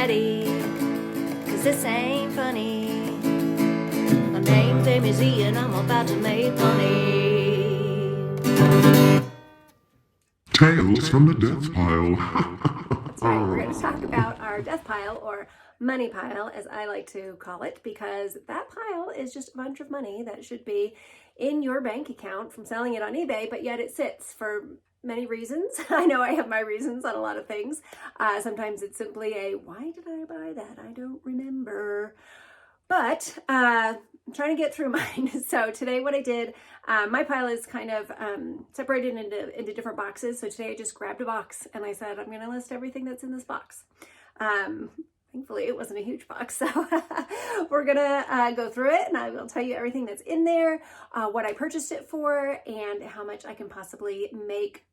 ready, cause this ain't funny. My name's Amy Z and I'm about to make money. Tales from the Death Pile. That's right, we're going to talk about our death pile, or money pile as I like to call it, because that pile is just a bunch of money that should be in your bank account from selling it on eBay, but yet it sits for many reasons. I know I have my reasons on a lot of things. Sometimes it's simply a, why did I buy that? I don't remember. But I'm trying to get through mine. So today what I did, my pile is kind of separated into different boxes. So today I just grabbed a box and I said, I'm going to list everything that's in this box. Thankfully it wasn't a huge box. So we're going to go through it and I will tell you everything that's in there, what I purchased it for, and how much I can possibly make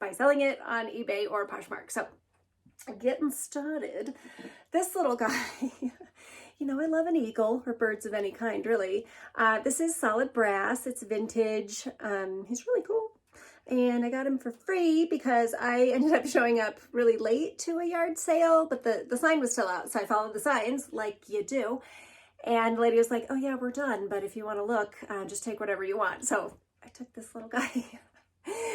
by selling it on eBay or Poshmark. So getting started, this little guy, you know, I love an eagle or birds of any kind, really. This is solid brass. It's vintage. He's really cool. And I got him for free because I ended up showing up really late to a yard sale, but the sign was still out. So I followed the signs like you do. And the lady was like, oh yeah, we're done. But if you want to look, just take whatever you want. So I took this little guy.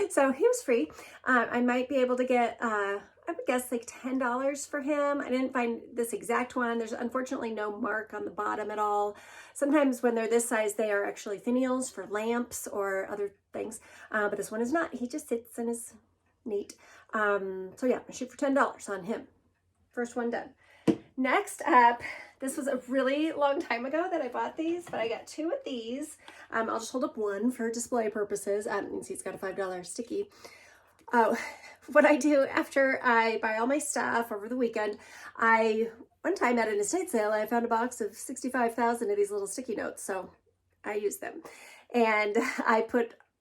So he was free. I might be able to get, I would guess like $10 for him. I didn't find this exact one. There's unfortunately no mark on the bottom at all. Sometimes when they're this size, they are actually finials for lamps or other things. But this one is not. He just sits and is neat. So yeah, I shoot for $10 on him. First one done. Next up, this was a really long time ago that I bought these, but I got two of these. I'll just hold up one for display purposes. You can see it's got a $5 sticky. What I do after I buy all my stuff over the weekend, one time at an estate sale, I found a box of 65,000 of these little sticky notes. So I use them and I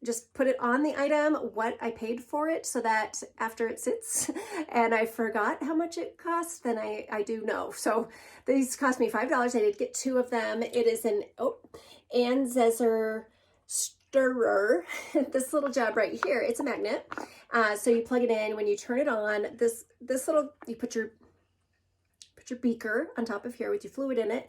just put it on the item, what I paid for it, so that after it sits and I forgot how much it cost, then I do know. So these cost me $5. I did get two of them. It is an Anzezer stirrer. This little job right here, it's a magnet. So you plug it in. When you turn it on, this little, you put your beaker on top of here with your fluid in it,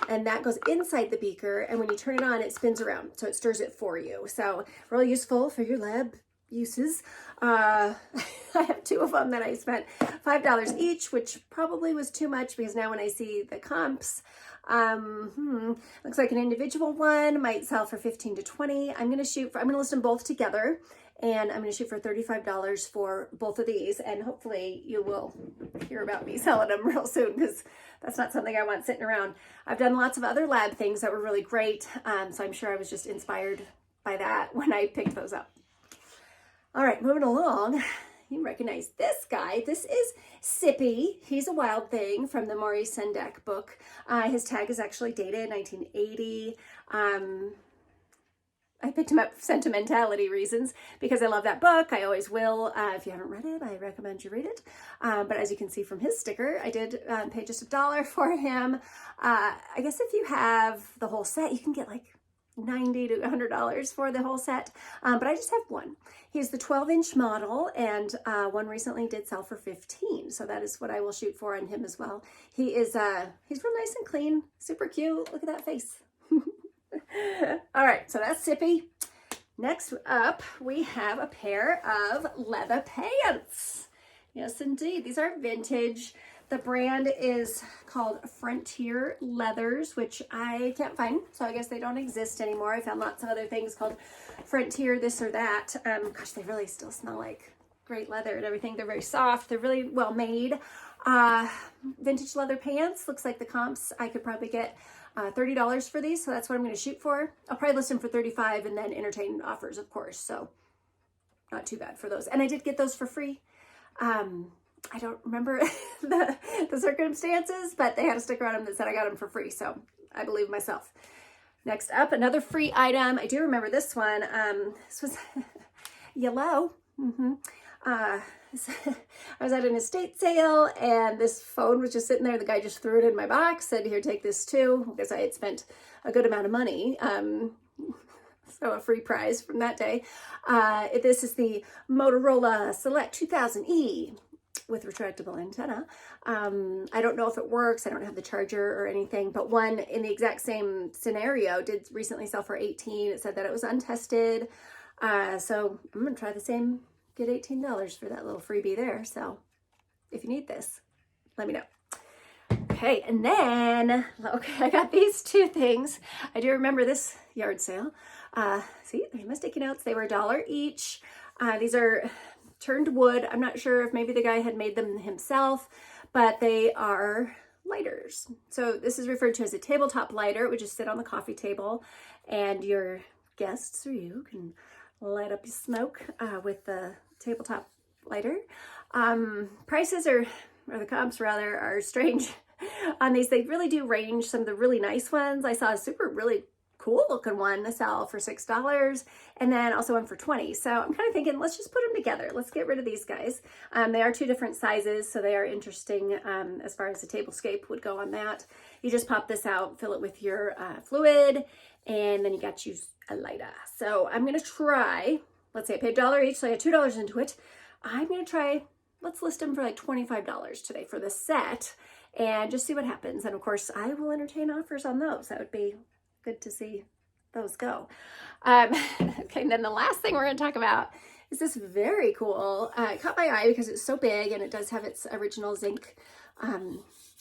and that goes inside the beaker, and when you turn it on, it spins around, so it stirs it for you. So really useful for your lab uses. I have two of them that I spent $5 each, which probably was too much because now when I see the comps, looks like an individual one might sell for 15 to 20. I'm going to list them both together. And I'm going to shoot for $35 for both of these. And hopefully you will hear about me selling them real soon, because that's not something I want sitting around. I've done lots of other lab things that were really great. So I'm sure I was just inspired by that when I picked those up. All right, moving along. You recognize this guy. This is Sippy. He's a wild thing from the Maurice Sendak book. His tag is actually dated 1980. I picked him up for sentimentality reasons because I love that book. I always will. If you haven't read it, I recommend you read it. But as you can see from his sticker, I did pay just $1 for him. I guess if you have the whole set, you can get like $90 to $100 for the whole set. But I just have one. He's the 12-inch model, and one recently did sell for $15. So that is what I will shoot for on him as well. He's real nice and clean, super cute. Look at that face. All right, so that's Sippy. Next up, we have a pair of leather pants. Yes, indeed. These are vintage. The brand is called Frontier Leathers, which I can't find, so I guess they don't exist anymore. I found lots of other things called Frontier this or that. Gosh, they really still smell like great leather and everything. They're very soft. They're really well made. Vintage leather pants. Looks like the comps, I could probably get $30 for these, so that's what I'm going to shoot for. I'll probably list them for $35 and then entertain offers, of course, so not too bad for those. And I did get those for free. I don't remember the circumstances, but they had a sticker on them that said I got them for free, so I believe myself. Next up, another free item. I do remember this one. This was yellow. I was at an estate sale and this phone was just sitting there. The guy just threw it in my box, said, here, take this too, because I had spent a good amount of money. So a free prize from that day. This is the Motorola Select 2000E. with retractable antenna. I don't know if it works. I don't have the charger or anything, but one in the exact same scenario did recently sell for $18. It said that it was untested. So I'm going to try the same, get $18 for that little freebie there. So if you need this, let me know. Okay, and then, okay, I got these two things. I do remember this yard sale. See, there's my sticky notes. They were $1 each. These are turned wood. I'm not sure if maybe the guy had made them himself, but they are lighters. So this is referred to as a tabletop lighter. It would just sit on the coffee table, and your guests or you can light up your smoke with the tabletop lighter. Prices or the comps rather, are strange on these. They really do range. Some of the really nice ones, I saw a super really cool looking one sell for $6, and then also one for $20. So I'm kind of thinking, let's just put them together. Let's get rid of these guys. They are two different sizes, so they are interesting as far as the tablescape would go on that. You just pop this out, fill it with your fluid, and then you got you a lighter. So I'm going to try, let's say I paid $1 each, so I got $2 into it. I'm going to try, let's list them for like $25 today for the set, and just see what happens. And of course, I will entertain offers on those. That would be good to see those go. Okay, and then the last thing we're going to talk about is this very cool, it caught my eye because it's so big, and it does have its original zinc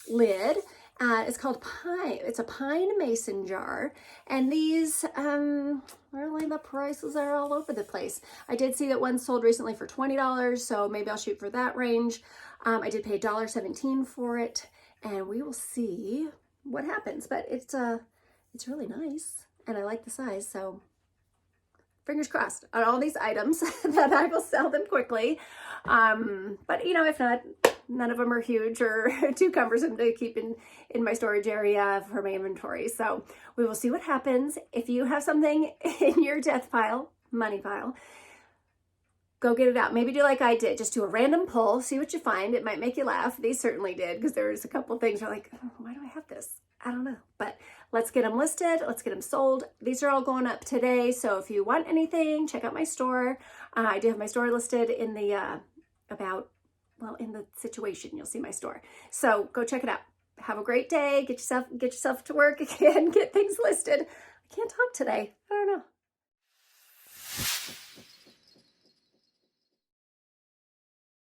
lid. It's called Pine. It's a pine mason jar, and these really the prices are all over the place. I did see that one sold recently for $20, so maybe I'll shoot for that range. I did pay $1.17 for it, and we will see what happens. But it's really nice, and I like the size, so fingers crossed on all these items that I will sell them quickly. But you know, if not, none of them are huge or too cumbersome to keep in my storage area for my inventory. So we will see what happens. If you have something in your death pile, money pile, go get it out. Maybe do like I did. Just do a random pull, see what you find. It might make you laugh. These certainly did, because there's a couple things you're like, oh, why do I have this? I don't know. But let's get them listed. Let's get them sold. These are all going up today. So if you want anything, check out my store. I do have my store listed in the in the situation. You'll see my store. So go check it out. Have a great day. Get yourself to work again. Get things listed. I can't talk today. I don't know.